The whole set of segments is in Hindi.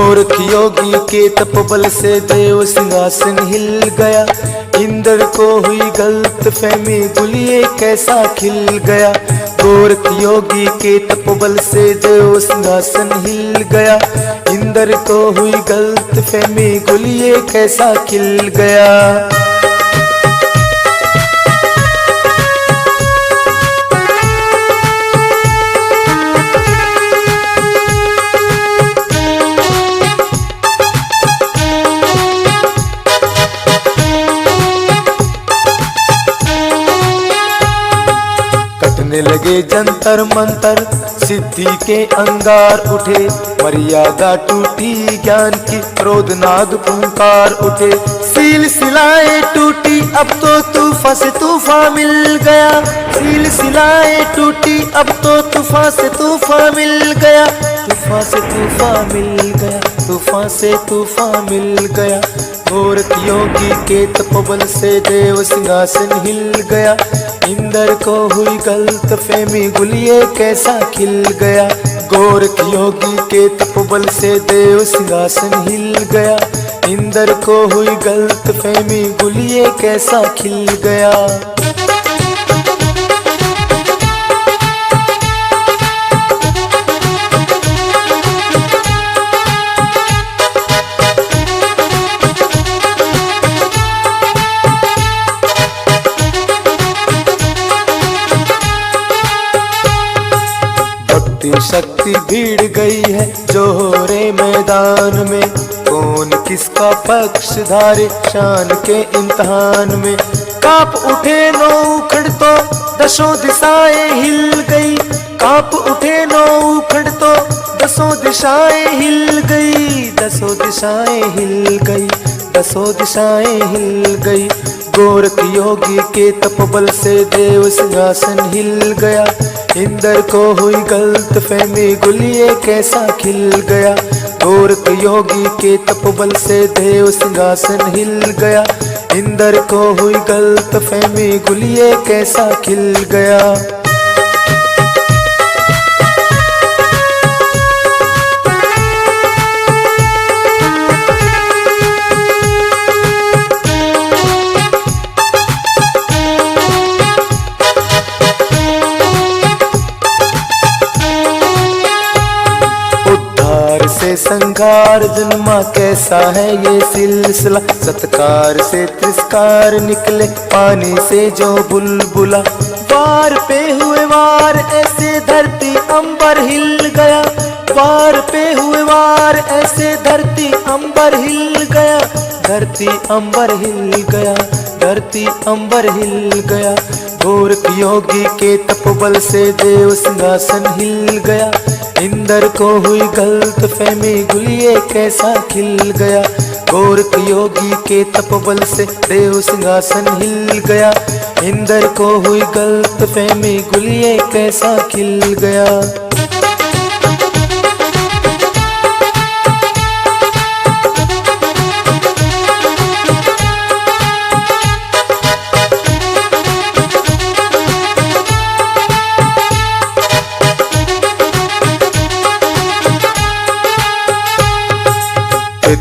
गोरख योगी के तपबल से देव सिंहासन हिल गया। इंद्र को हुई गलत फहमी, गुलिये कैसा खिल गया। गोरख योगी के तपबल से देव सिंहासन हिल गया। इंद्र को हुई गलत फहमी, गुलिये कैसा खिल गया। लगे जंतर मंतर, सिद्धि के अंगार उठे। मर्यादा टूटी, ज्ञान की क्रोध नाग पुकार उठे। सील सिलाए टूटी, अब तो तूफान से तूफान मिल गया। सील सिलाए टूटी, अब तो तूफान से तूफान मिल गया। तूफान से तूफान मिल गया, तूफान से तूफान मिल गया। गोरख योगी के तपबल से देव सिंहासन हिल गया। इंद्र को हुई गलत फहमी, गुलिये कैसा खिल गया। गोरख योगी के तपबल से देव सिंहासन हिल गया। इंद्र को हुई गलत फहमी, गुलिये कैसा खिल गया। शक्ति भीड़ गई है जोहरे मैदान में। कौन किसका पक्ष धारे शान के इम्तिहान में। कांप उठे नौ उखड़ तो दसों दिशाएं हिल गई। कांप उठे नौ उखड़ तो दसों दिशाएं हिल गई। दसों दिशाएं हिल गई, दसों दिशाएं हिल गई। गोरख योगी के तपबल से देव सिंहासन हिल गया। इंद्र को हुई गलत फहमी, गुलिये कैसा खिल गया। गोरख योगी के तपबल से देव सिंहासन हिल गया। इंद्र को हुई गलत फहमी, गुलिये कैसा खिल गया। संघार जन्मा कैसा है ये सिलसिला। सत्कार से तिरस्कार निकले, पानी से जो बुलबुला। वार पे हुए वार, ऐसे धरती अंबर हिल गया। वार पे हुए वार, ऐसे धरती अंबर हिल गया। धरती अंबर हिल गया, धरती अंबर हिल गया। गोरख योगी के तपबल से देव सिंहासन हिल गया। इंद्र को हुई गलत फहमी, गुलिये कैसा खिल गया। गोरख योगी के तपबल से देव सिंहासन हिल गया। इंद्र को हुई गलत फहमी, गुलिये कैसा खिल गया।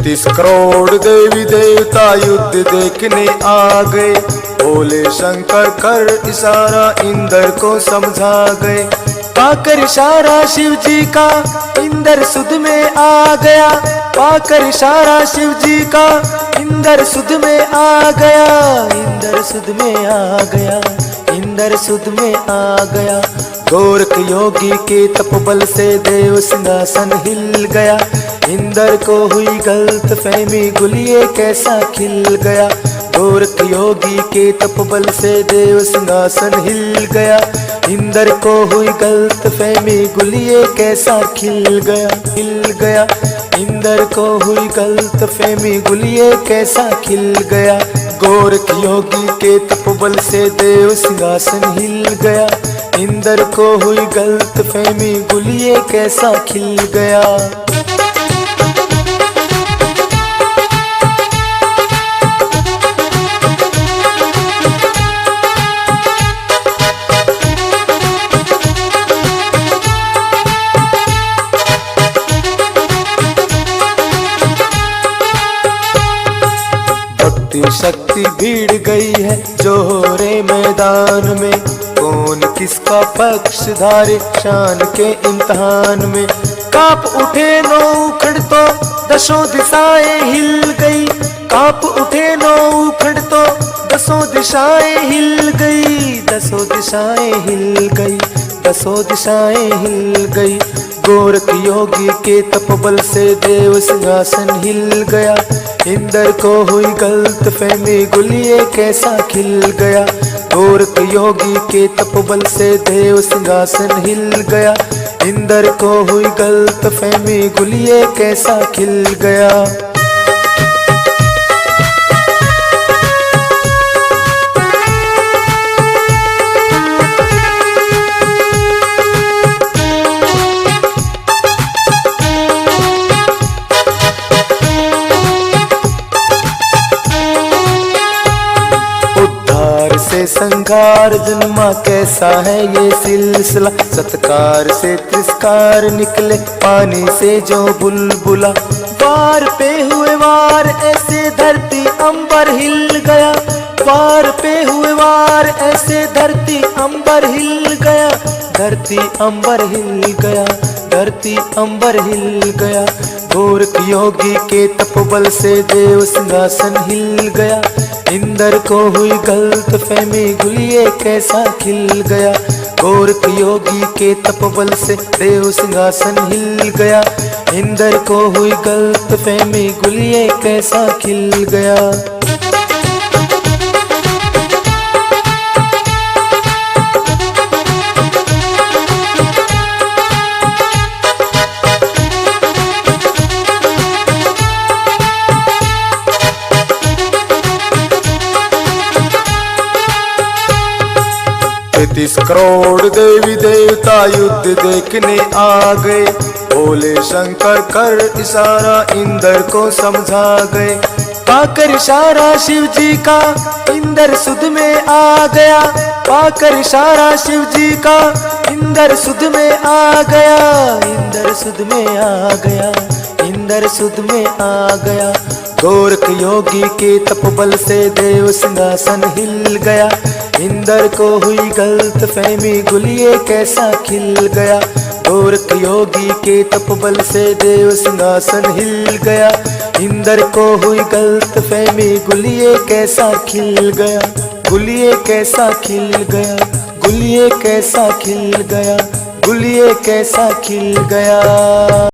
तीस करोड़ देवी देवता युद्ध देखने आ गए। बोले शंकर कर इशारा, इंद्र को समझा गए। पाकर इशारा शिव जी का, इंद्र सुध में आ गया। पाकर इशारा शिव जी का, इंद्र सुध में आ गया। इंद्र सुध में आ गया, इंद्र सुध में आ गया। गोरख योगी के तपबल से देव सिंहासन हिल गया। इंद्र को हुई गलत फहमी, गुलिये कैसा खिल गया। गोरख योगी के तपबल से देव सिंहासन हिल गया। इंद्र को हुई गलत फहमी, गुलिये कैसा खिल गया, खिल गया। इंद्र को हुई गलत फहमी, गुलिये कैसा खिल गया। गोरख योगी के तपबल से देव सिंहासन हिल गया। इंद्र को हुई गलत फहमी, गुलिये कैसा खिल गया। भक्ति शक्ति भीड़ गई है जोहरे मैदान में। कौन किसका पक्ष धारे शान के इम्तिहान में। कांप उठे नौ उखड़ तो दसों दिशाएं हिल गई। कांप उठे नौ उखड़ तो दसों दिशाएं हिल गई। दसों दिशाएं हिल गई। दसों दिशाएं हिल गई। गोरख योगी के तपबल से देव सिंहासन हिल गया। इंद्र को हुई गलत फहमी गुलिये कैसा खिल गया। गोरख योगी के तपबल से देव सिंहासन हिल गया। इंद्र को हुई गलत फहमी गुलिये कैसा खिल गया। से संघार जन्मा कैसा है ये सिलसिला। सत्कार से तिरस्कार निकले पानी से जो बुलबुला। वार पे हुए वार ऐसे धरती अंबर हिल गया। वार पे हुए वार ऐसे धरती अंबर हिल गया। धरती अंबर हिल गया। धरती अंबर हिल गया। गोरख योगी के तपबल से देव सिंहासन हिल गया। इंद्र को हुई गलत फहमी गुलिये कैसा खिल गया। गोरख योगी के तपबल से देव सिंहासन हिल गया। इंद्र को हुई गलत फहमी गुलिये कैसा खिल गया। तीस करोड़ देवी देवता युद्ध देखने आ गए। भोले शंकर कर इशारा इंद्र को समझा गए। पाकर इशारा शिव जी का इंद्र सुध में आ गया। पाकर इशारा शिव जी का इंद्र सुध में आ गया। इंद्र सुध में आ गया। इंद्र सुध में आ गया। गोरख योगी के तपबल से देव सिंहासन हिल गया। इंद्र को हुई गलत फहमी गुलिये कैसा खिल गया। गोरख योगी के तपबल से देव सिंहासन हिल गया। इंद्र को हुई गलत फहमी गुलिये कैसा खिल गया। गुलिये कैसा खिल गया। गुलिये कैसा खिल गया। गुलिये कैसा खिल गया।